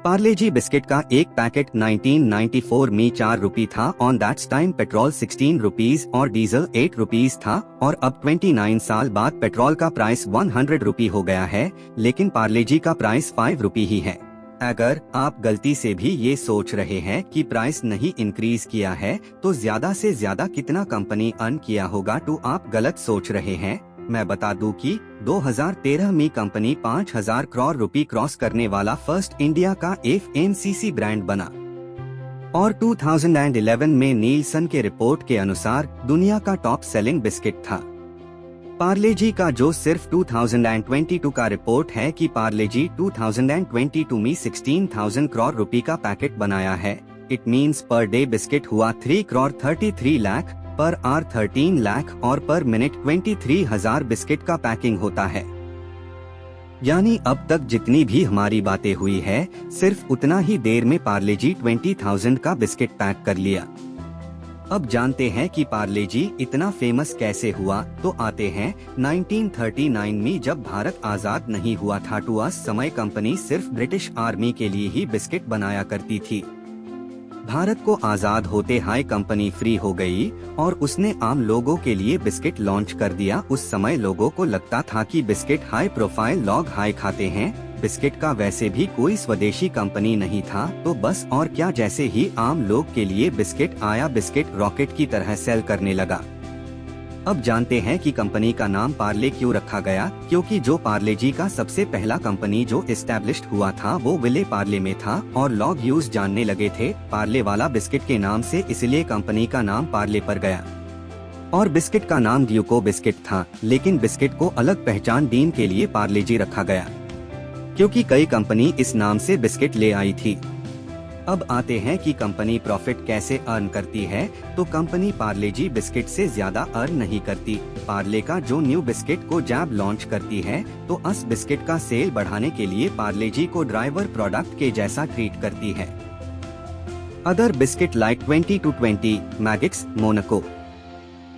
पार्ले जी biscuit का एक packet 1994 में 4 रुपये था। On that's time petrol 16 rupees और डीजल 8 रुपीज था, और अब 29 साल बाद पेट्रोल का प्राइस 100 रुपये हो गया है, लेकिन पार्ले जी का प्राइस 5 रुपये ही है। अगर आप गलती से भी ये सोच रहे हैं कि प्राइस नहीं इंक्रीज किया है तो ज्यादा से ज्यादा कितना कंपनी अर्न किया होगा, तो आप गलत सोच रहे हैं। मैं बता दूं कि 2013 में कंपनी 5000 करोड़ रुपए क्रॉस करने वाला फर्स्ट इंडिया का FMCG ब्रांड बना, और 2011 में नीलसन के रिपोर्ट के अनुसार दुनिया का टॉप सेलिंग बिस्किट था। पार्ले जी का जो सिर्फ 2022 का रिपोर्ट है कि पार्ले जी 2022 में 16,000 करोड़ रुपए का पैकेट बनाया है। It means per day biscuit हुआ 3 करोड़ 33 लाख, पर आर 13 लाख और पर मिनट 23,000 बिस्किट का पैकिंग होता है। यानी अब तक जितनी भी हमारी बातें हुई है, सिर्फ उतना ही देर में पार्ले जी 20,000 का बिस्किट पैक कर लिया। अब जानते हैं कि पार्ले जी इतना फेमस कैसे हुआ, तो आते हैं 1939 में जब भारत आजाद नहीं हुआ था, तो उस समय कंपनी सिर्फ ब्रिटिश आर्मी के लिए ही बिस्किट बनाया करती थी। भारत को आजाद होते हाई कंपनी फ्री हो गई और उसने आम लोगों के लिए बिस्किट लॉन्च कर दिया। उस समय लोगों को लगता था कि बिस्किट हाई प्रोफाइल लोग हाई खाते हैं, बिस्किट का वैसे भी कोई स्वदेशी कंपनी नहीं था, तो बस और क्या, जैसे ही आम लोग के लिए बिस्किट आया, बिस्किट रॉकेट की तरह सेल करने लगा। अब जानते हैं कि कंपनी का नाम पार्ले क्यों रखा गया, क्योंकि जो पार्ले जी का सबसे पहला कंपनी जो एस्टेब्लिश्ड हुआ था वो विले पार्ले में था, और लोग यूज जानने लगे थे पार्ले वाला बिस्किट के नाम से, इसलिए कंपनी का नाम पार्ले पर गया। और बिस्किट का नाम ड्यूको बिस्किट था, लेकिन बिस्किट को अलग पहचान देने के लिए पार्ले जी रखा गया, क्योंकि कई कंपनी इस नाम से बिस्किट ले आई थी। अब आते हैं कि कंपनी प्रॉफिट कैसे अर्न करती है, तो कंपनी पार्ले जी बिस्किट से ज्यादा अर्न नहीं करती। पार्ले का जो न्यू बिस्किट को जब लॉन्च करती है तो उस बिस्किट का सेल बढ़ाने के लिए पार्ले जी को ड्राइवर प्रोडक्ट के जैसा ट्रीट करती है। Other biscuit like 20-20 Magix, Monaco.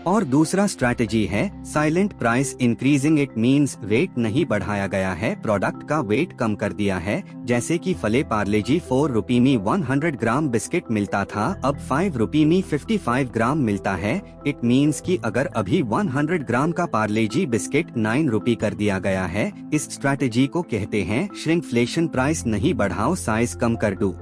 और दूसरा स्ट्रैटेजी है silent price increasing. It means weight नहीं बढ़ाया गया है, प्रोडक्ट का वेट कम कर दिया है। जैसे कि फले पार्ले जी 4 रुपये में 100 ग्राम बिस्किट मिलता था, अब 5 रुपये में 55 ग्राम मिलता है। इट मींस कि अगर अभी 100 ग्राम का पार्ले जी बिस्किट 9 रुपये कर दिया गया है। इस स्ट्रैटेजी को कहते हैं श्रिंकफ्लेशन, प्राइस नहीं बढ़ाओ, साइज कम कर दो।